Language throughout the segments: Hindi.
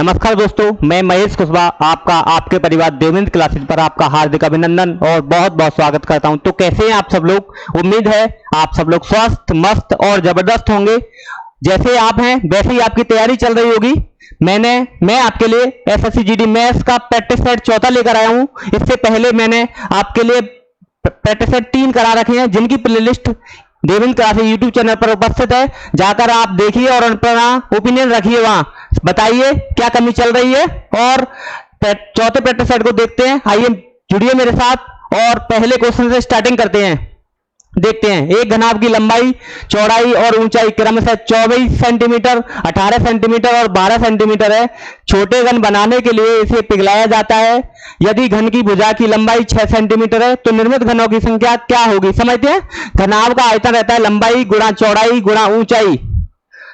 नमस्कार दोस्तों, मैं महेश कुशवाहा आपका आपके परिवार देवेंद्र क्लासेस पर आपका हार्दिक अभिनंदन और बहुत बहुत स्वागत करता हूं। तो कैसे हैं आप सब लोग? उम्मीद है आप सब लोग स्वस्थ, मस्त और जबरदस्त होंगे। जैसे आप हैं वैसे ही आपकी तैयारी चल रही होगी। मैं आपके लिए एसएससी जीडी मैथ्स का प्रैक्टिस सेट चौथा लेकर आया हूं। इससे पहले मैंने आपके लिए प्रैक्टिस सेट 3 करा रखे हैं, जिनकी playlist Devendra classes YouTube channel पर उपस्थित है। जाकर आप देखिए और अपना ओपिनियन रखिए, वहां बताइए क्या कमी चल रही है। और चौथे प्रैक्टिस सेट को देखते हैं। आइए जुड़िए मेरे साथ और पहले क्वेश्चन से स्टार्टिंग करते हैं। देखते हैं, एक घनाभ की लंबाई, चौड़ाई और ऊंचाई क्रमशः 24 सेंटीमीटर, 18 सेंटीमीटर और 12 सेंटीमीटर है। छोटे घन बनाने के लिए इसे पिघलाया जाता है। यदि घन की भुजा की लंबाई 6 सेंटीमीटर है तो निर्मित घनों की संख्या क्या होगी? समझते हैं, घनाभ का आयतन रहता है लंबाई गुणा चौड़ाई गुणा ऊंचाई।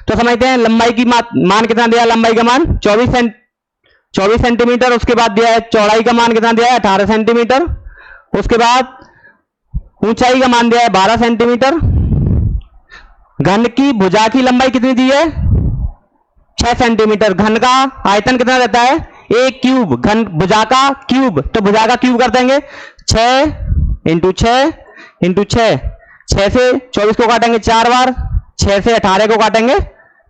तो समझते हैं, लंबाई की मान कितना दिया? लंबाई का मान 24 सेंटीमीटर। उसके बाद दिया है चौड़ाई का मान कितना दिया है? 18 सेंटीमीटर। उसके बाद ऊंचाई का मान दिया है 12 सेंटीमीटर। घन की भुजा की लंबाई कितनी दी है? 6 सेंटीमीटर। घन का आयतन कितना रहता है? एक क्यूब। घन भुजा का क्यूब, तो भुजा का क्यूब कर देंगे 6 इंटू 6 इंटू 6। 6 से 24 को काटेंगे 4 बार, 6 से 18 को काटेंगे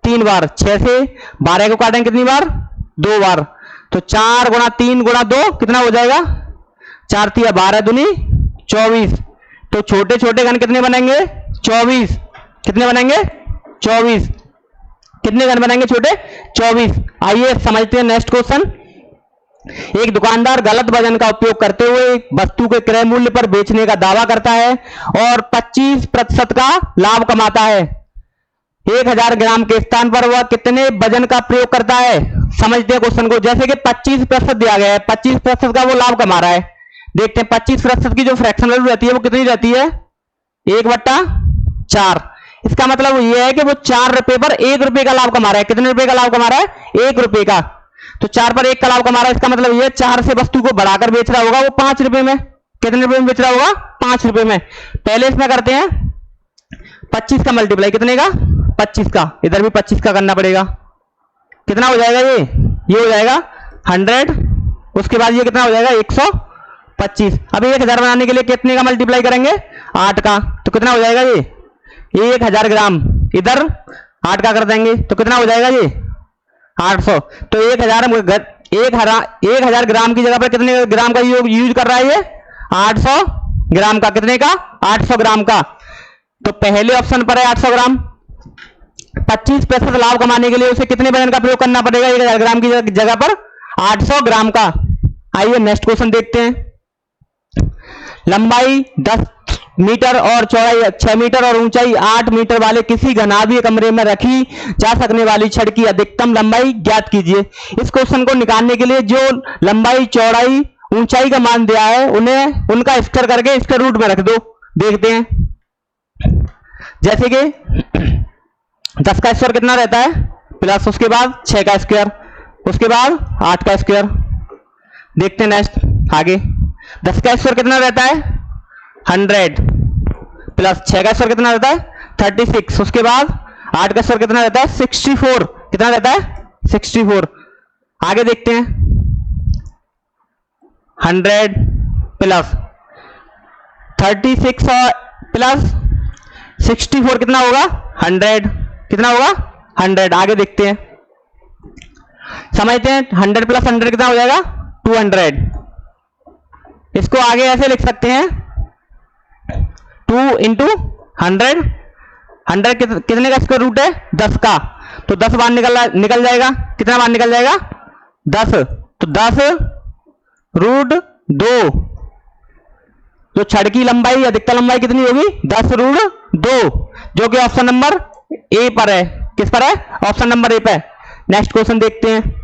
3 बार, 6 से 12 को काटेंगे कितनी बार? 2 बार। तो 4 गुणा 3 गुणा 2 कितना हो जाएगा? 4 तिया 12 दूनी 24। तो छोटे छोटे घन कितने बनेंगे? 24। कितने बनेंगे? 24। कितने घन बनेंगे छोटे? 24। आइए समझते हैं नेक्स्ट क्वेश्चन। एक दुकानदार गलत वजन का उपयोग करते हुए वस्तु के क्रय मूल्य पर बेचने का दावा करता है और 25% का लाभ कमाता है। 1000 ग्राम के स्थान पर वह कितने वजन का प्रयोग करता है? समझते हैं क्वेश्चन को। जैसे कि 25% दिया गया है, 25% का वो लाभ कमा रहा है। देखते हैं 25% की जो फ्रैक्शन वैल्यू रहती है वो कितनी रहती है? 1/4। इसका मतलब ये है कि वो 4 रुपए पर 1 रुपए का लाभ कमा रहा है। कितने रुपए का लाभ कमा रहा है? 1 रुपए का। तो 4 पर 1 का लाभ कमा रहा है। इसका मतलब ये 4 से वस्तु को बढ़ाकर बेच रहा होगा वो 5 रुपए में। कितने रुपए में बेच रहा होगा? 5 रुपए में। पहले इसमें करते हैं 25 का मल्टीप्लाई कितने का? 25 का। इधर भी 25 का करना पड़ेगा। कितना हो जाएगा? ये हो जाएगा 100। उसके बाद ये कितना हो जाएगा? 125। अभी 1000 बनाने के लिए कितने का मल्टीप्लाई करेंगे? 8 का। तो कितना हो जाएगा? ये 1000 ग्राम। इधर 8 का कर देंगे तो कितना हो जाएगा? ये 800। तो 1000 ग्राम की जगह पर कितने ग्राम का यूज कर रहा है? ये 800 ग्राम का। कितने का? 800 ग्राम का। तो पहले ऑप्शन पर है 800 ग्राम। 25% लाभ कमाने के लिए उसे कितने वजन का प्रयोग करना पड़ेगा? 1000 ग्राम की जगह पर 800 ग्राम का। आइए नेक्स्ट क्वेश्चन देखते हैं। लंबाई 10 मीटर और चौड़ाई 6 मीटर और ऊंचाई 8 मीटर वाले किसी घनाभीय कमरे में रखी जा सकने वाली छड़ की अधिकतम लंबाई ज्ञात कीजिए। इस क्वेश्चन को निकालने के लिए जो लंबाई, चौड़ाई, ऊंचाई का मान दिया है उन्हें उनका स्क्वायर करके इसके रूट में रख दो। देखते हैं, जैसे कि 10 का स्क्वायर कितना रहता है? प्लस उसके बाद 6 का स्क्वायर, उसके बाद 8 का स्क्वायर। देखते हैं नेक्स्ट आगे। 10 का स्क्वायर कितना रहता है? 100 प्लस 6 का स्क्वायर कितना रहता है? 36। उसके बाद 8 का स्क्वायर कितना रहता है? 64। कितना रहता है? 64। आगे देखते हैं, 100 प्लस 36 और प्लस 64 कितना होगा? 100। कितना होगा? 100। आगे देखते हैं, समझते हैं। 100 प्लस 100 कितना हो जाएगा? 200। इसको आगे ऐसे लिख सकते हैं 2 इंटू 100। 100 कितने का स्क्वायर रूट है? 10 का। तो 10 बार निकल जाएगा। कितना बार निकल जाएगा? 10। तो 10 रूट 2। तो छड़ की लंबाई, अधिकतम लंबाई कितनी होगी? 10 रूट 2, जो कि ऑप्शन नंबर ए पर है। किस पर है? ऑप्शन नंबर ए पर। नेक्स्ट क्वेश्चन देखते हैं।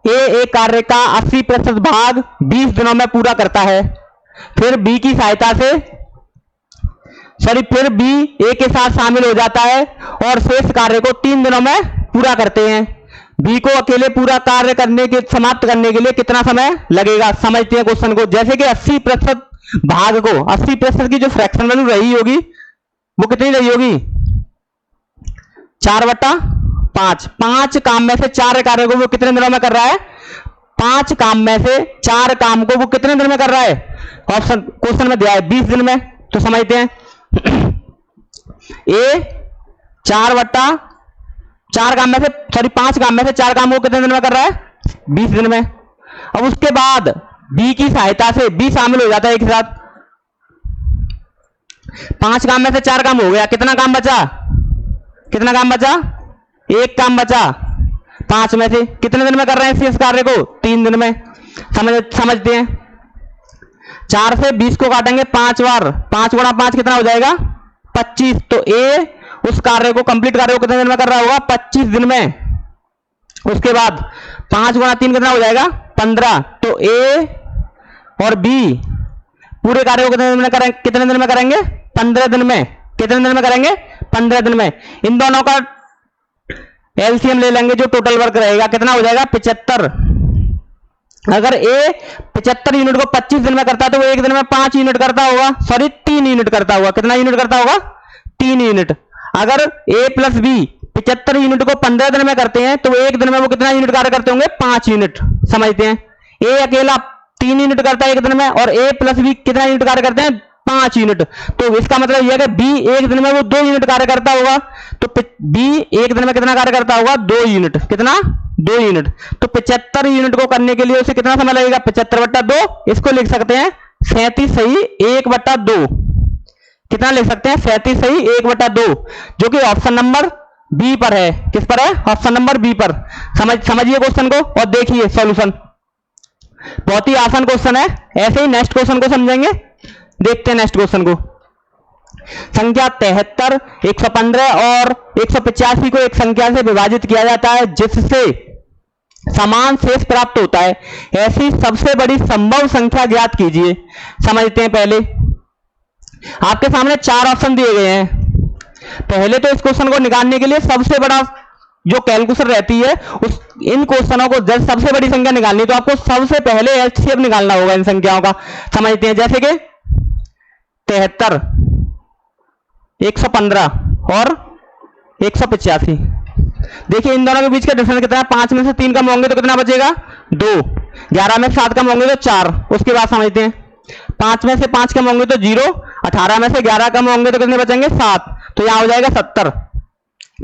एक कार्य का 80% भाग 20 दिनों में पूरा करता है। फिर बी की सहायता से फिर बी ए के साथ शामिल हो जाता है और शेष कार्य को 3 दिनों में पूरा करते हैं। बी को अकेले पूरा कार्य समाप्त करने के लिए कितना समय लगेगा? समझते हैं क्वेश्चन को। जैसे कि 80% भाग को 80% की जो फ्रैक्शन वैल्यू रही होगी वो कितनी रही होगी? 4/5 पांच काम में से 4 कार्य को वो कितने दिनों में कर रहा है? 5 काम में से 4 काम को वो कितने दिन में कर रहा है? ऑप्शन क्वेश्चन में दिया है 20 दिन में। तो समझते हैं ए 4 काम में से 5 काम में से 4 काम को कितने दिन में कर रहा है? 20 दिन में। अब उसके बाद बी की सहायता से बी शामिल हो जाता है एक साथ। 5 काम में से 4 काम हो गया, कितना काम बचा? एक काम बचा। 5 में से कितने दिन में कर रहे हैं इस कार्य को? 3 दिन में। समझते हैं 4 से 20 को काटेंगे 5 बार, 5 गुणा 5 कितना हो जाएगा? 25। तो ए उस कार्य को कंप्लीट कार्य को कितने दिन में कर रहा होगा? 25 दिन में। उसके बाद 5 गुणा 3 कितना हो जाएगा? 15। तो ए और बी पूरे कार्य को कितने दिन में करेंगे? 15 दिन में। कितने दिन में करेंगे? 15 दिन में। इन दोनों का एलसीएम ले लेंगे, जो टोटल वर्क रहेगा कितना हो जाएगा? 75। अगर ए 75 यूनिट को 25 दिन में करता है तो वो एक दिन में 5 यूनिट करता होगा, 3 यूनिट करता होगा। कितना यूनिट करता होगा? 3 यूनिट। अगर ए प्लस बी 75 यूनिट को 15 दिन में करते हैं तो एक दिन में वो कितना यूनिट कार्य करते होंगे? 5 यूनिट। समझते हैं ए अकेला 3 यूनिट करता है एक दिन में और ए प्लस बी कितना यूनिट कार्य करते हैं? 5 यूनिट। तो इसका मतलब यह है कि बी एक दिन में वो 2 यूनिट कार्य करता होगा। तो बी एक दिन में कितना कार्य करता होगा? 2 यूनिट। कितना? 2 यूनिट। तो 75 यूनिट को करने के लिए उसे कितना समय लगेगा? 75/2। इसको लिख सकते हैं 37 सही 1/2। कितना लिख सकते हैं? 37 सही 1/2, जो कि ऑप्शन नंबर बी पर है। किस पर है? ऑप्शन नंबर बी पर। समझिए क्वेश्चन को और देखिए सॉल्यूशन। बहुत ही आसान क्वेश्चन है। ऐसे ही नेक्स्ट क्वेश्चन को समझेंगे। देखते हैं नेक्स्ट क्वेश्चन को। संख्या 73, 115 और 185 को एक संख्या से विभाजित किया जाता है जिससे समान शेष प्राप्त होता है। ऐसी सबसे बड़ी संभव संख्या ज्ञात कीजिए। समझते हैं। पहले आपके सामने 4 ऑप्शन दिए गए हैं। पहले तो इस क्वेश्चन को निकालने के लिए सबसे बड़ा जो कैलकुलेशन रहती है इन क्वेश्चनों को जब सबसे बड़ी संख्या निकालनी तो आपको सबसे पहले एचसीएफ निकालना होगा इन संख्याओं का। समझते हैं। जैसे कि 73, 115 और 185। देखिए इन दोनों के बीच का डिफरेंस कितना है? 5 में से 3 कम होंगे तो कितना बचेगा? 2। 11 में से 7 कम होंगे तो 4। उसके बाद समझते हैं 5 में से 5 कम होंगे तो 0। 18 में से 11 कम होंगे तो कितने बचेंगे? 7। तो यहां हो जाएगा 70।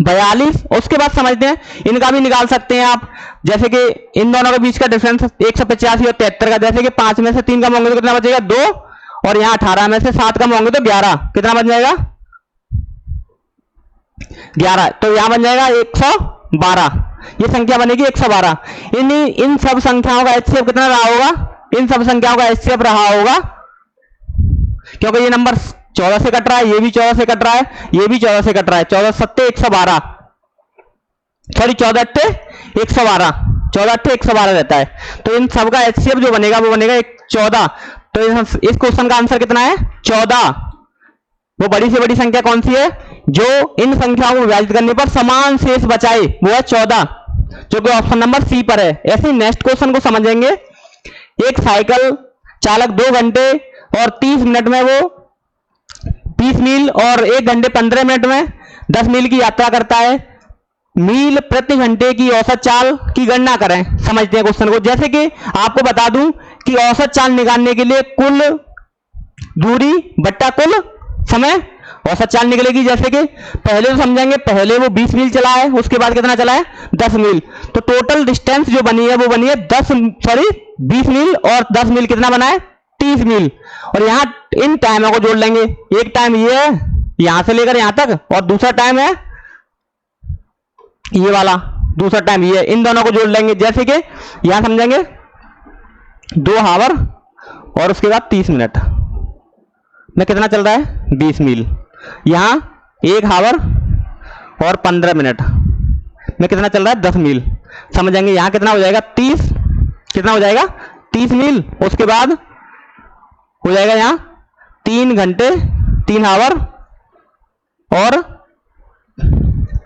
42। उसके बाद समझते हैं इनका भी निकाल सकते हैं आप। जैसे कि इन दोनों के बीच का डिफरेंस 185 और 73 का। जैसे कि 5 में से 3 कम होंगे तो कितना बचेगा? 2। और यहां 18 में से 7 कम होंगे तो 11। कितना बन जाएगा? 11। तो यहां बन जाएगा 112। ये संख्या बनेगी 112। इन सब संख्याओं का एचसीएफ कितना रहा होगा? इन सब संख्याओं का एचसीएफ रहा होगा, क्योंकि ये नंबर 14 से कट रहा है, ये भी 14 से कट रहा है, ये भी 14 से कट रहा है। 14 7 112, सॉरी 14 8 112, 14 8 112 रहता है। तो इन सब का एचसीएफ जो बनेगा वो बनेगा 14। तो इस क्वेश्चन का आंसर कितना है? 14। वो बड़ी से बड़ी संख्या कौन सी है जो इन संख्याओं को विभाजित करने पर समान शेष बचाए? वो है 14, जो कि ऑप्शन नंबर सी पर है। ऐसे नेक्स्ट क्वेश्चन को समझेंगे। एक साइकिल चालक 2 घंटे और 30 मिनट में वो 20 मील और 1 घंटे 15 मिनट में 10 मील की यात्रा करता है। मील प्रति घंटे की औसत चाल की गणना करें। समझते हैं क्वेश्चन को। जैसे कि आपको बता दूं कि औसत चाल निकालने के लिए कुल दूरी बट्टा कुल समय औसत चाल निकलेगी। जैसे कि पहले तो समझेंगे, पहले वो 20 मील चला है, उसके बाद कितना चला है? 10 मील। तो टोटल डिस्टेंस जो बनी है वो बनी है 20 मील और 10 मील कितना बना है? 30 मील। और यहां इन टाइमों को जोड़ लेंगे। एक टाइम ये है यहां से लेकर यहां तक, और दूसरा टाइम है ये वाला, दूसरा टाइम ये है। इन दोनों को जोड़ लेंगे। जैसे कि यहां समझेंगे 2 आवर और उसके बाद 30 मिनट में कितना चल रहा है? 20 मील। यहां 1 आवर और 15 मिनट में कितना चल रहा है? 10 मील। समझेंगे यहां कितना हो जाएगा? 30। कितना हो जाएगा? 30 मील। उसके बाद हो जाएगा यहां 3 घंटे 3 आवर और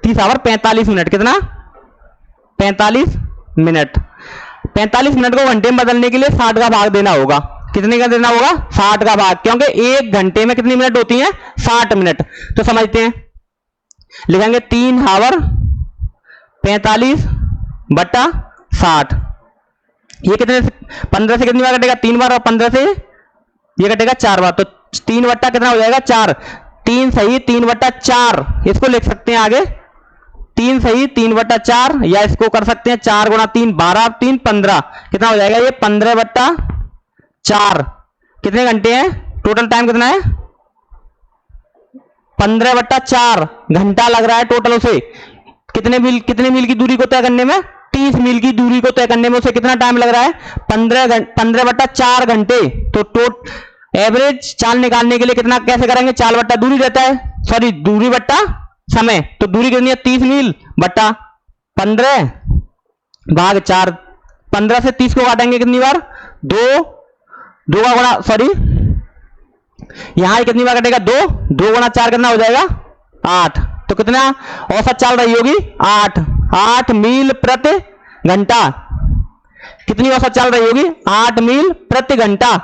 30 आवर 45 मिनट। कितना? 45 मिनट। 45 मिनट को घंटे में बदलने के लिए 60 का भाग देना होगा। कितने का देना होगा? 60 का भाग, क्योंकि 1 घंटे में कितनी मिनट होती हैं? 60 मिनट। तो समझते हैं, लिखेंगे 3 आवर 45/60। ये कितने से 15 से कितनी बार कटेगा? 3 बार, और 15 से ये कटेगा 4 बार, तो 3 बट्टा कितना हो जाएगा? 4। 3 सही 3/4 इसको लिख सकते हैं आगे, 3 सही 3/4, या इसको कर सकते हैं 4 गुणा 3 12, 3 15, कितना हो जाएगा ये? 15/4। कितने घंटे हैं? टोटल टाइम कितना है? 15/4 घंटा लग रहा है टोटल उसे। कितने मील की दूरी को तय करने में? 30 मील की दूरी को तय करने में उसे कितना टाइम लग रहा है? 15/4 घंटे। तो एवरेज चाल निकालने के लिए कितना कैसे करेंगे? चाल बट्टा दूरी रहता है, सॉरी दूरी बट्टा समय। तो दूरी कितनी है? 30 मील बट्टा 15/4। 15 से 30 को काटेंगे कितनी बार? 2 का गुणा, सॉरी यहां कितनी बार कटेगा? 2 गुणा 4 कितना हो जाएगा? 8। तो कितना औसत चाल रही होगी? 8 मील प्रति घंटा। कितनी औसत चाल रही होगी? 8 मील प्रति घंटा।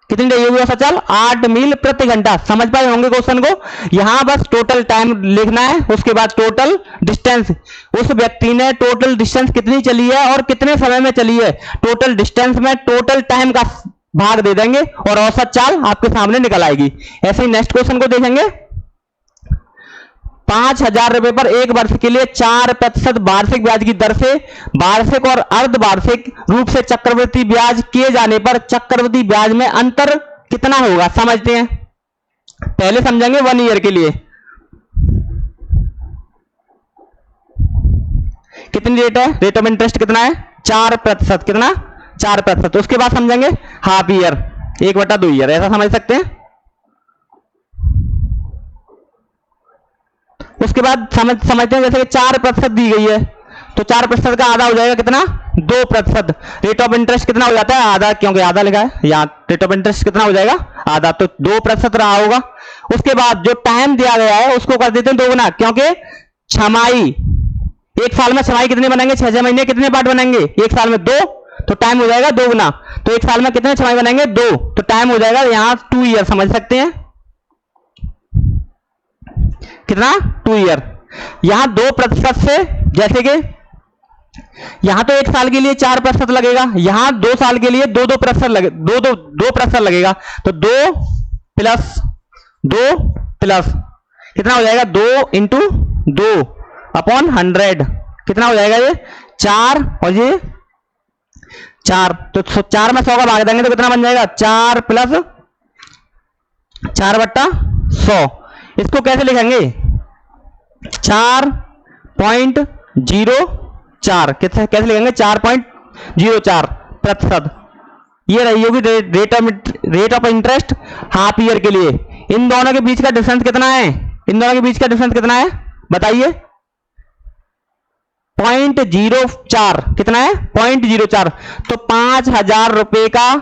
कितनी रही होगी औसत चाल? 8 मील प्रति घंटा। समझ पाए होंगे क्वेश्चन को? यहां बस टोटल टाइम लिखना है, उसके बाद टोटल डिस्टेंस, उस व्यक्ति ने टोटल डिस्टेंस कितनी चली है और कितने समय में चली है, टोटल डिस्टेंस में टोटल टाइम का भाग दे देंगे और औसत चाल आपके सामने निकल आएगी। ऐसे ही नेक्स्ट क्वेश्चन को देखेंगे। 5,000 रुपए पर एक वर्ष के लिए 4% वार्षिक ब्याज की दर से वार्षिक और अर्धवार्षिक रूप से चक्रवृद्धि ब्याज किए जाने पर चक्रवृद्धि ब्याज में अंतर कितना होगा? समझते हैं। पहले समझेंगे 1 ईयर के लिए कितनी रेट है, रेट ऑफ इंटरेस्ट कितना है? 4%। कितना? 4%। उसके बाद समझेंगे हाफ ईयर, 1/2 ईयर, ऐसा समझ सकते हैं। उसके बाद समझते हैं जैसे कि 4% दी गई है, तो 4% का आधा हो जाएगा कितना? 2%। रेट ऑफ इंटरेस्ट कितना हो जाता है? आधा, क्योंकि आधा लिखा है यहाँ। रेट ऑफ इंटरेस्ट कितना हो जाएगा? आधा, तो 2% रहा होगा। उसके बाद जो टाइम दिया गया है उसको कर देते हैं 2 गुना, क्योंकि छमाई, एक साल में छमाई कितने बनेंगे? 6 महीने। कितने पार्ट बनेंगे एक साल में? 2, तो टाइम हो जाएगा 2 गुना। तो एक साल में कितने छमाई बनेंगे? 2, तो टाइम हो जाएगा यहां 2 ईयर। समझ सकते हैं कितना? 2 ईयर। यहां 2% से, जैसे कि यहां तो एक साल के लिए 4% लगेगा, यहां 2 साल के लिए 2% लगे, 2% लगेगा, तो 2 प्लस 2 प्लस कितना हो जाएगा? 2 × 2/100 कितना हो जाएगा ये? 4, और ये 4, तो 4 में 100 का भाग देंगे तो कितना बन जाएगा? 4 + 4/100। इसको कैसे लिखेंगे? 4.04। कैसे लिखेंगे? 4.04%। ये रही होगी rate of interest half year के लिए। इन दोनों के बीच का डिफरेंस कितना है? इन दोनों के बीच का डिफरेंस कितना है बताइए? 0.04। कितना है? 0.04। तो 5,000 रुपए का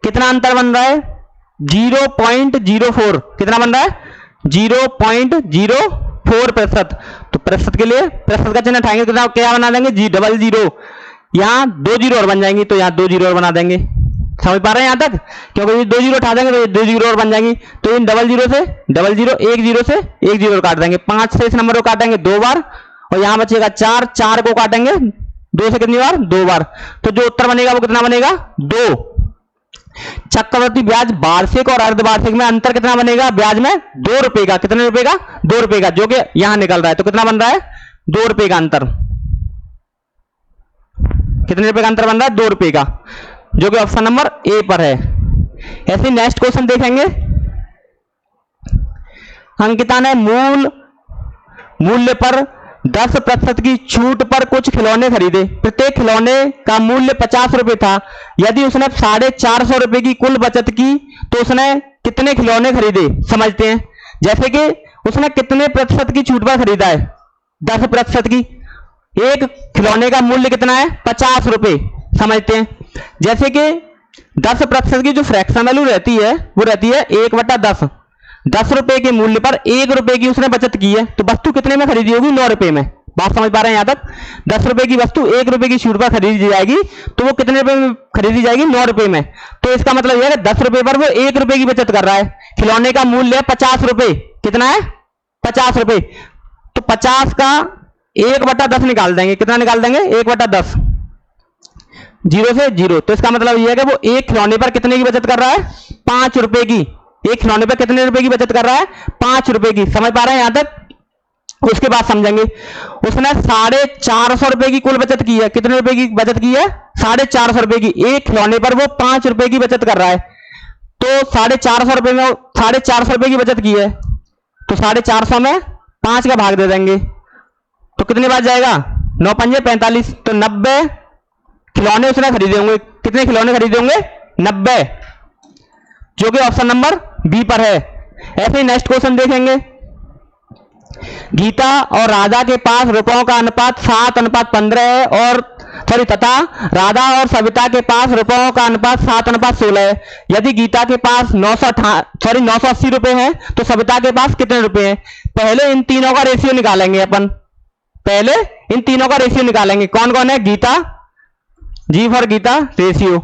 कितना अंतर बन रहा है? 0.04। कितना बन रहा है? 0.04%। तो प्रतिशत के लिए प्रतिशत का चिन्ह उठाएंगे, कितना क्या बना देंगे? 000। यहां 2 जीरो और बन जाएंगी, तो यहां 2 जीरो और बना देंगे। समझ पा रहे हैं यहां तक? क्योंकि ये 2 जीरो उठा देंगे तो ये 2 जीरो और बन जाएंगी। तो इन 00 से 00, 1 जीरो से 1 जीरो काट देंगे। 5 से इस नंबर को काटेंगे 2 बार, और यहां बचेगा 4 को काटेंगे 2 से कितनी बार? 2 बार। तो जो उत्तर बनेगा वो कितना बनेगा? 2। चक्रवृद्धि ब्याज वार्षिक और अर्धवार्षिक में अंतर कितना बनेगा? ब्याज में 2 रुपए का। कितने रुपए का? 2 रुपए का, जो कि यहां निकल रहा है। तो कितना बन रहा है? 2 रुपए का अंतर। कितने रुपए का अंतर बन रहा है? 2 रुपए का, जो कि ऑप्शन नंबर ए पर है। ऐसे नेक्स्ट क्वेश्चन देखेंगे। अंकिता ने मूल्य पर 10% की छूट पर कुछ खिलौने खरीदे। प्रत्येक खिलौने का मूल्य 50 रुपए था। यदि उसने 450 रुपए की कुल बचत की तो उसने कितने खिलौने खरीदे? समझते हैं। जैसे कि उसने कितने प्रतिशत की छूट पर खरीदा है? 10% की। एक खिलौने का मूल्य कितना है? 50 रुपए। समझते हैं। जैसे कि 10% की जो फ्रैक्शन वैल्यू रहती है वो रहती है 1/10। 10 रुपए के मूल्य पर 1 रुपए की उसने बचत की है, तो वस्तु कितने में खरीदी होगी? 9 रुपए में। बात समझ पा रहे हैं यहां तक? 10 रुपए की वस्तु 1 रुपए की छूट पर खरीदी जाएगी, तो वो कितने रुपए में खरीदी जाएगी? 9 रुपए में। तो इसका मतलब यह है 10 रुपए पर वो 1 रुपए की बचत कर रहा है। खिलौने का मूल्य है 50 रुपए। कितना है? 50 रुपए। तो 50 का 1/10 निकाल देंगे। कितना निकाल देंगे? 1/10। 0 से 0, तो इसका मतलब यह है कि वो एक खिलौने पर कितने की बचत कर रहा है? 5 रुपए की। एक खिलौने पर कितने रुपए की बचत कर रहा है? 5 रुपए की। समझ पा रहे हैं यहां तक? उसके बाद समझेंगे। उसने 450 रुपए की कुल बचत की है। कितने रुपए की बचत की है? 450 रुपए की। एक खिलौने पर वो 5 रुपए की बचत कर रहा है, तो 450 रुपए में 450 रुपए की बचत की है, तो 450 में 5 का भाग दे देंगे, तो कितने बार जाएगा? 9 पंजे 45, तो 90 खिलौने उसने खरीदे होंगे। कितने खिलौने खरीदे होंगे? 90, जो कि ऑप्शन नंबर बी पर है। ऐसे ही नेक्स्ट क्वेश्चन देखेंगे। गीता और राधा के पास रुपयों का अनुपात 7:15 है, और तथा राधा और सविता के पास रुपयों का अनुपात 7:16 है। यदि गीता के पास 980 रुपए हैं, तो सविता के पास कितने रुपए हैं? पहले इन तीनों का रेशियो निकालेंगे अपन। पहले इन तीनों का रेशियो निकालेंगे। कौन कौन है? गीता, जी फॉर गीता, रेशियो।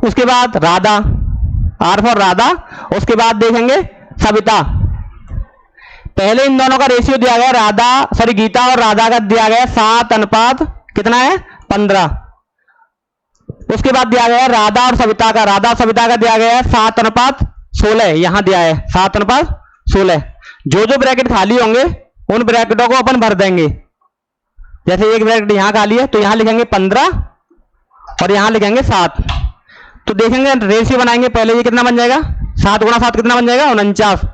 उसके बाद राधा, आर फॉर राधा। उसके बाद देखेंगे सविता। पहले इन दोनों का रेशियो दिया गया, गीता और राधा का दिया गया 7 कितना है? 15। उसके बाद दिया गया राधा और सविता का, राधा और सविता का दिया गया है 7:16। यहां दिया है 7:16। जो जो ब्रैकेट खाली होंगे उन ब्रैकेटों को अपन भर देंगे। जैसे एक ब्रैकेट यहां खाली है, तो यहां लिखेंगे 15 और यहां लिखेंगे 7। तो देखेंगे रेशियो बनाएंगे। पहले ये कितना बन जाएगा? 7 गुणा 7 कितना बन जाएगा? 49।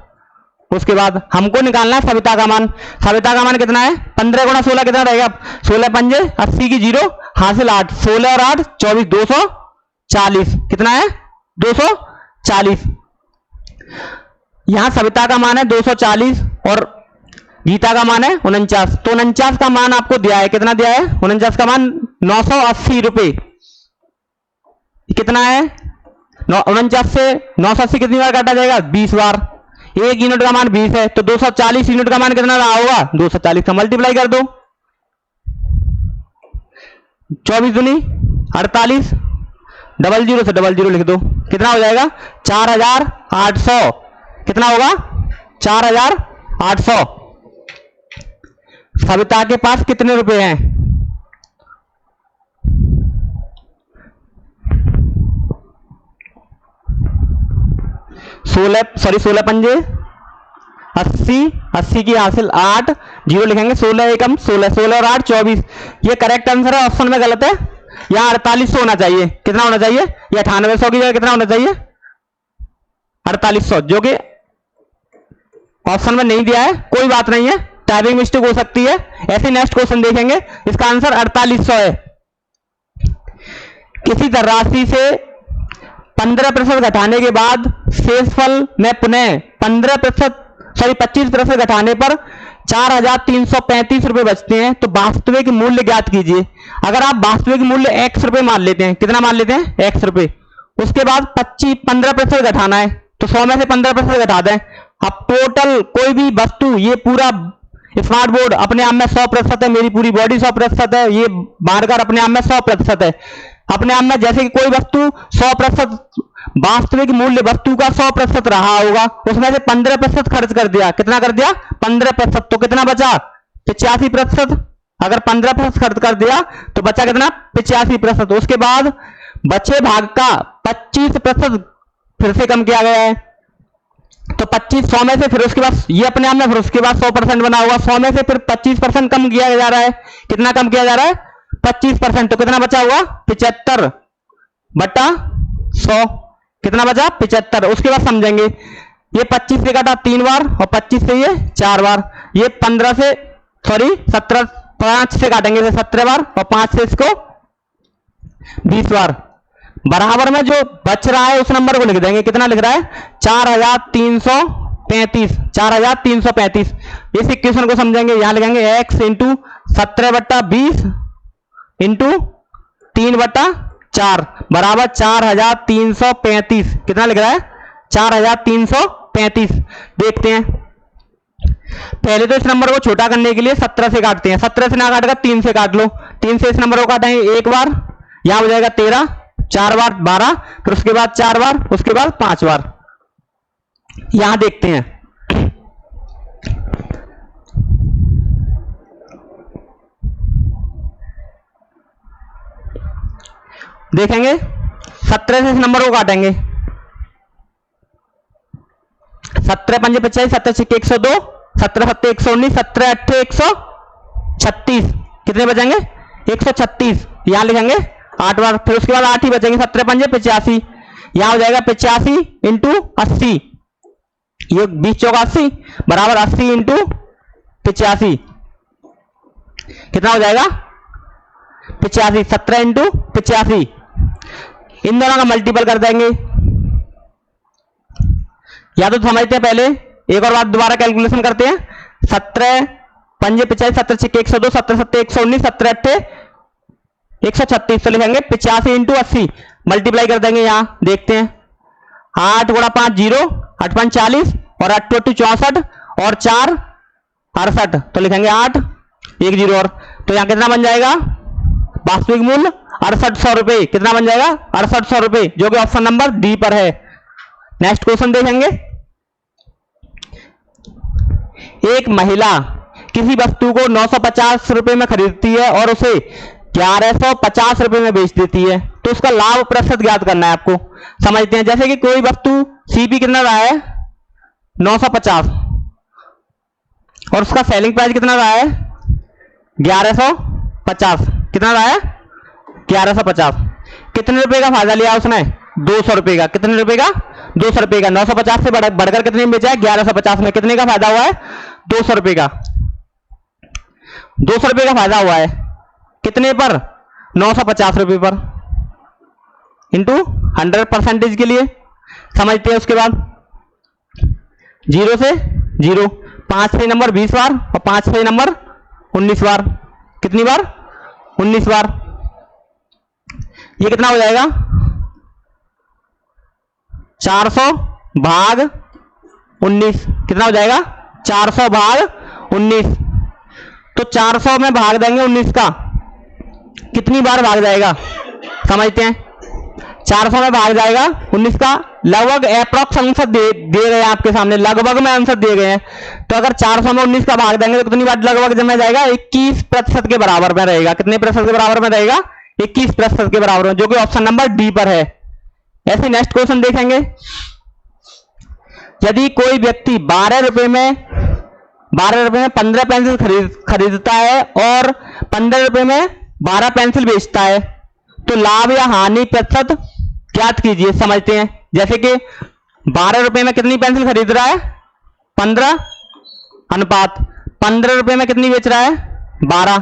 उसके बाद हमको निकालना है सविता का मान। सविता का मान कितना है? 15 गुणा 16 कितना रहेगा? 16 पंजे 80 की 0 हासिल 8, 16 और 8 24, 240। कितना है? 240। यहां सविता का मान है 240 और गीता का मान है 49। तो 49 का मान आपको दिया है। कितना दिया है? 49 का मान 980 रुपए। कितना है? 49 से 980 कितनी बार काटा जाएगा? 20 बार। एक यूनिट का मान 20 है, तो 240 यूनिट का मान कितना रहा होगा? 240 का मल्टीप्लाई कर दो। 24 दूनी 48, 00 से 00 लिख दो। कितना हो जाएगा? 4800। कितना होगा? 4800। सविता के पास कितने रुपए हैं? 16 पंजे 80, 80 की हासिल 8, 0 लिखेंगे। 16 एकम 16, 16 और 8 24। ये करेक्ट आंसर है। ऑप्शन में गलत है। यहाँ 4800 होना चाहिए। कितना होना चाहिए? ये 9800 की जगह कितना होना चाहिए? 4800, जो कि ऑप्शन में नहीं दिया है। कोई बात नहीं है, टाइपिंग मिस्टेक हो सकती है। ऐसे नेक्स्ट क्वेश्चन देखेंगे। इसका आंसर 4800 है। किसी धनराशि से 15% घटाने के बाद शेषफल में पुनः 25% घटाने पर 4335 रुपए बचते हैं, तो वास्तविक मूल्य ज्ञात कीजिए। अगर आप वास्तविक मूल्य x रुपए मान लेते हैं, कितना मान लेते हैं? x रुपए। उसके बाद 15% घटाना है, तो 100 में से 15% घटा दें। अब टोटल कोई भी वस्तु, ये पूरा स्मार्ट बोर्ड अपने आप में 100% है, मेरी पूरी बॉडी 100% है, ये मार्कर अपने आप में 100% है। अपने आप में जैसे कि कोई वस्तु 100% वास्तविक मूल्य वस्तु का 100% रहा होगा, उसमें से 15% खर्च कर दिया। कितना कर दिया? 15%। तो कितना बचा? 85%। अगर 15% खर्च कर दिया तो बचा कितना? 85%। उसके बाद बचे भाग का 25% फिर से कम किया गया है, तो 25 100 में से, फिर उसके बाद ये अपने आप में, फिर उसके बाद 100% बना हुआ। 100 में से फिर 25% कम किया जा रहा है। कितना कम किया जा रहा है? 25%। तो कितना बचा हुआ? 75/100। कितना बचा? 75। उसके बाद समझेंगे। ये 25 से काटा 3 बार और 25 से ये 4 बार। ये 17 5 से काटेंगे 17 बार और 5 से इसको 20 बार। बराबर में जो बच रहा है उस नंबर को लिख देंगे। कितना लिख रहा है? 4335। 4335। इस इक्वेशन को समझेंगे। यहां लिखेंगे x इंटू 17/20 इंटू 3/4 बराबर 4335। कितना लिख रहा है? 4335। देखते हैं। पहले तो इस नंबर को छोटा करने के लिए 17 से काटते हैं। 17 से ना काटकर 3 से काट लो। 3 से इस नंबर को काटेंगे एक बार, यहां हो जाएगा 13, 4 बार 12, फिर उसके बाद 4 बार, उसके बाद 5 बार। यहां देखते हैं। देखेंगे 17 से इस नंबर को काटेंगे, 17 पंजे 85, 17 छक्के 102, 17 सत्ते 119, 17 अट्ठे 136, कितने बचेंगे 136, यहां लिखेंगे 8 बार, फिर उसके बाद 8 ही बचेंगे, 17 पंजे 85, यहां हो जाएगा 85 इंटू 80, ये 20 चौका 80 बराबर 80 इंटू 85, कितना हो जाएगा 85, 17 इंटू 85, इन दोनों का मल्टीपल कर देंगे। या तो समझते हैं पहले, एक और बात दोबारा कैलकुलेशन करते हैं, 17 पंजे 85, 17 छक्के 102, 17 सत्ते 119, 17 अट्ठे 136, तो लिखेंगे 85 इंटू 80, मल्टीप्लाई कर देंगे। यहां देखते हैं 8 गुणा 5 0, 8 5 40 और 8 2 64 और 4 68, तो लिखेंगे 8 1 0 और, तो यहां कितना बन जाएगा वास्तविक मूल्य 6800 रुपए, कितना बन जाएगा 6800 रुपए, जो कि ऑप्शन नंबर डी पर है। नेक्स्ट क्वेश्चन देखेंगे, एक महिला किसी वस्तु को 950 रुपए में खरीदती है और उसे 1150 रुपए में बेच देती है, तो उसका लाभ प्रतिशत ज्ञात करना है आपको। समझते हैं, जैसे कि कोई वस्तु सीपी कितना रहा है 950 और उसका सेलिंग प्राइस कितना रहा है 1150, कितना रहा है 1150, कितने रुपए का फायदा लिया उसने 200 रुपए का, कितने रुपए का 200 रुपए का, 950 से बढ़कर कितने में बेचा है 1150 में, कितने का फायदा हुआ है 200 रुपए का, 200 रुपए का फायदा हुआ है, कितने पर 950 रुपए पर, इंटू 100% के लिए। समझते हैं, उसके बाद 0 से 0, 5 से नंबर 20 बार और 5 से नंबर 19 बार, कितनी बार 19 बार, ये कितना हो जाएगा 400 भाग 19, कितना हो जाएगा 400 भाग 19, तो 400 में भाग देंगे 19 का, कितनी बार भाग जाएगा समझते हैं, 400 में भाग जाएगा 19 का, लगभग अप्रॉक्स आंसर दे गए हैं आपके सामने, लगभग में आंसर दिए गए हैं, तो अगर 400 में 19 का भाग देंगे तो कितनी बार लगभग जमा जाएगा 21% के बराबर में रहेगा, कितने प्रतिशत के बराबर में रहेगा 21% के बराबर में, जो कि ऑप्शन नंबर डी पर है। ऐसे नेक्स्ट क्वेश्चन देखेंगे, यदि कोई व्यक्ति 12 रुपए में 15 पेंसिल खरीदता है और 15 रुपए में 12 पेंसिल बेचता है, तो लाभ या हानि प्रतिशत ज्ञात कीजिए। समझते हैं, जैसे कि 12 रुपए में कितनी पेंसिल खरीद रहा है 15 अनुपात 15 रुपए में कितनी बेच रहा है 12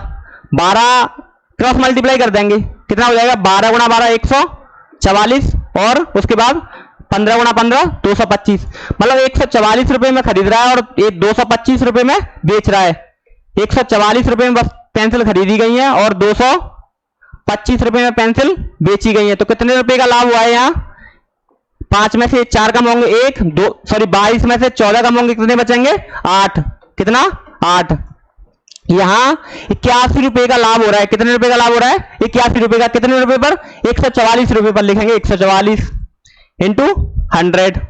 क्रॉस मल्टीप्लाई कर देंगे, कितना हो जाएगा 12 गुणा 12 144 और उसके बाद 15 गुणा 15 225, मतलब 144 रुपए में खरीद रहा है और 225 रुपए में बेच रहा है। 144 रुपए में बस पेंसिल खरीदी गई है और 225 रुपए में पेंसिल बेची गई है, तो कितने रुपए का लाभ हुआ है यहाँ 5 में से 4 कम होंगे 22 में से 14 कम होंगे, कितने बचेंगे 8, कितना 8, यहां 81 रुपए का लाभ हो रहा है, कितने रुपए का लाभ हो रहा है 81 रुपए का, कितने रुपए पर 144 रुपए पर, लिखेंगे 144 इंटू 100।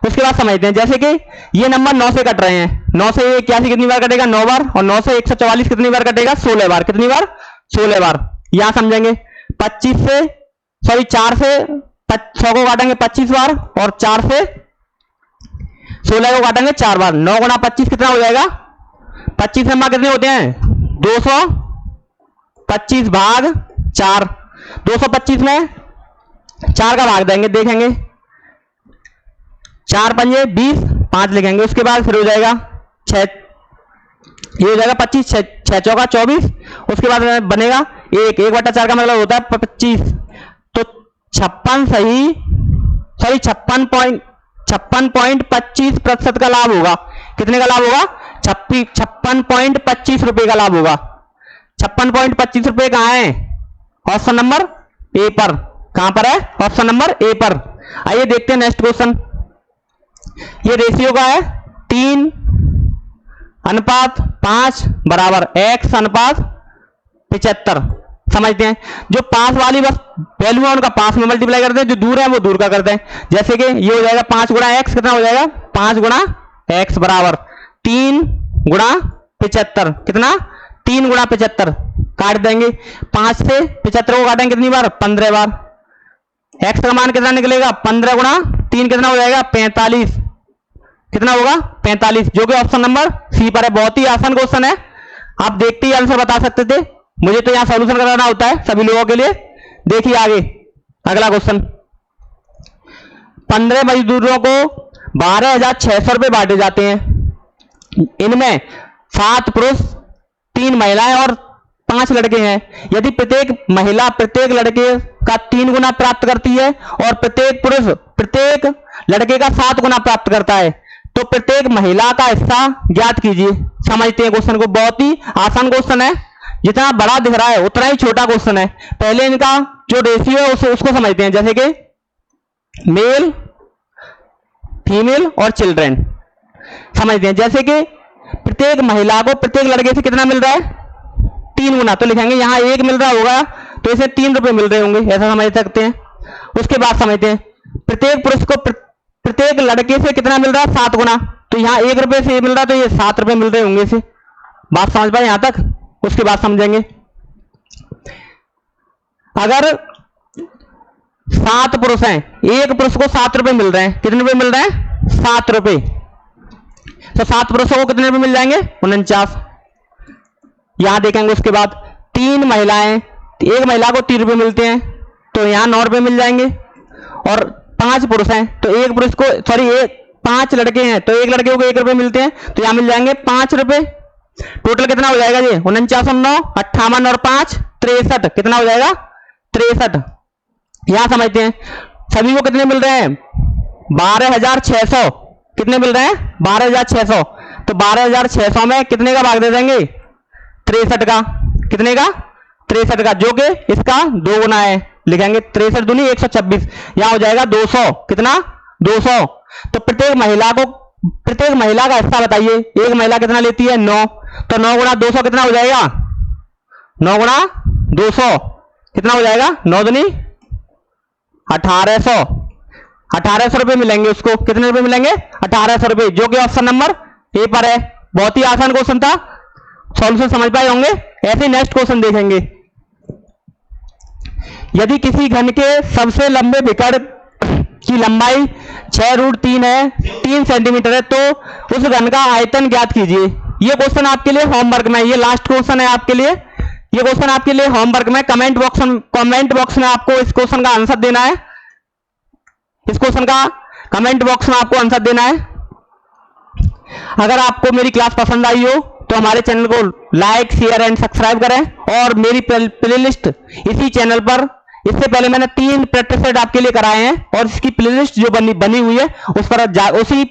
उसके बाद समझते हैं, जैसे कि ये नंबर 9 से कट रहे हैं, 9 से 81 कितनी बार कटेगा 9 बार और 9 से 144 कितनी बार कटेगा 16 बार, कितनी बार 16 बार, यहां समझेंगे 4 से 100 को काटेंगे 25 बार और 4 से 16 को काटेंगे 4 बार, 9 गुणा 25 कितना हो जाएगा 25 नंबर कितने होते हैं 225 भाग 4, 225 में 4 का भाग देंगे, देखेंगे 4 पंजे 20 5 लिखेंगे, उसके बाद फिर हो जाएगा 6, ये हो जाएगा 25, 6 चौका 24, उसके बाद बनेगा 1/4 का मतलब होता है 25, तो 56.25% का लाभ होगा, कितने का लाभ होगा 56.25 रुपए का लाभ होगा। 56.25 रुपए कहां है ऑप्शन नंबर ए पर, कहां पर है ऑप्शन नंबर ए पर। आइए देखते हैं नेक्स्ट क्वेश्चन, ये रेशियो का है 3:5 बराबर x अनुपात 75। समझते हैं, जो पास वाली बस वैल्यू है उनका पास में मल्टीप्लाई करते हैं, जो दूर है वो दूर का करते हैं, जैसे कि ये हो जाएगा 5 गुणा x, कितना हो जाएगा 5 गुणा x बराबर 3 गुणा 75, कितना 3 गुणा 75, काट देंगे 5 से 75 को काटेंगे कितनी बार 15 बार, x का मान कितना निकलेगा 15 गुणा 3 कितना हो जाएगा 45, कितना होगा 45, जो कि ऑप्शन नंबर सी पर है। बहुत ही आसान क्वेश्चन है, आप देखते ही आंसर बता सकते थे, मुझे तो यहां सॉल्यूशन कराना होता है सभी लोगों के लिए। देखिए आगे अगला क्वेश्चन, 15 मजदूरों को 12,600 रुपए बांटे जाते हैं। इनमें 7 पुरुष 3 महिलाएं और 5 लड़के हैं। यदि प्रत्येक महिला प्रत्येक लड़के का 3 गुना प्राप्त करती है और प्रत्येक पुरुष प्रत्येक लड़के का 7 गुना प्राप्त करता है, तो प्रत्येक महिला का हिस्सा ज्ञात कीजिए। समझते हैं क्वेश्चन को, बहुत ही आसान क्वेश्चन है, जितना बड़ा दिख रहा है उतना ही छोटा क्वेश्चन है। पहले इनका जो रेशियो है उसको समझते हैं, जैसे कि मेल फीमेल और चिल्ड्रेन समझते हैं। जैसे कि प्रत्येक महिला को प्रत्येक लड़के से कितना मिल रहा है 3 गुना, तो लिखेंगे यहां 1 मिल रहा होगा तो इसे 3 रुपए मिल रहे होंगे, ऐसा समझ सकते हैं। उसके बाद समझते हैं प्रत्येक पुरुष को प्रत्येक लड़के से कितना मिल रहा है 7 गुना, तो यहां 1 रुपए से मिल रहा है तो ये 7 रुपए मिल रहे होंगे इसे। बात समझ पाए यहां तक? उसके बाद समझेंगे अगर 7 पुरुष हैं, एक पुरुष को 7 रुपए मिल रहे हैं, कितने रुपए मिल रहे हैं 7 रुपए, तो 7 पुरुषों को कितने रुपए मिल जाएंगे 49। यहां देखेंगे उसके बाद 3 महिलाएं, एक महिला को 3 रुपए मिलते हैं तो यहां 9 रुपए मिल जाएंगे, और 5 पुरुष हैं तो एक पुरुष को 5 लड़के हैं तो एक लड़के को 1 रुपए मिलते हैं तो यहां मिल जाएंगे 5 रुपए। टोटल कितना हो जाएगा जी 49 और 9 58 और 5 63, कितना हो जाएगा 63। यहां समझते हैं सभी को कितने मिल रहे हैं 12,600, कितने मिल रहे हैं 12,600, तो 12,600 में कितने का भाग दे देंगे 63 का, कितने का 63 का, जो कि इसका 2 गुना है, लिखेंगे 63 दूनी 126, यहां हो जाएगा 200, कितना 200। तो प्रत्येक महिला का हिस्सा बताइए, एक महिला कितना लेती है 9, तो 9 गुना 200 कितना हो जाएगा 9 गुना 200 कितना हो जाएगा 9 दूनी 1800, 1800 रुपए मिलेंगे उसको, कितने रुपए मिलेंगे 1800 रुपए, जो कि ऑप्शन नंबर ए पर है। बहुत ही आसान क्वेश्चन था, सॉल्यूशन समझ पाए होंगे। ऐसे नेक्स्ट क्वेश्चन देखेंगे, यदि किसी घन के सबसे लंबे विकर्ण की लंबाई 6√3 है 3 सेंटीमीटर है, तो उस घन का आयतन ज्ञात कीजिए। ये क्वेश्चन आपके लिए होमवर्क में, ये लास्ट क्वेश्चन है आपके लिए, ये क्वेश्चन आपके लिए होमवर्क में कमेंट बॉक्स में आपको इस क्वेश्चन का आंसर देना है। इस क्वेश्चन का कमेंट बॉक्स में आपको आंसर देना है। अगर आपको मेरी क्लास पसंद आई हो तो हमारे चैनल को लाइक शेयर एंड सब्सक्राइब करें, और मेरी प्लेलिस्ट इसी चैनल पर, इससे पहले मैंने 3 प्रैक्टिस सेट आपके लिए कराए हैं, और इसकी प्लेलिस्ट जो बनी हुई है उस पर उसी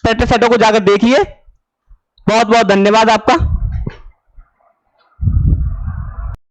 प्रैक्टिस सेटों को जाकर देखिए। बहुत बहुत धन्यवाद आपका।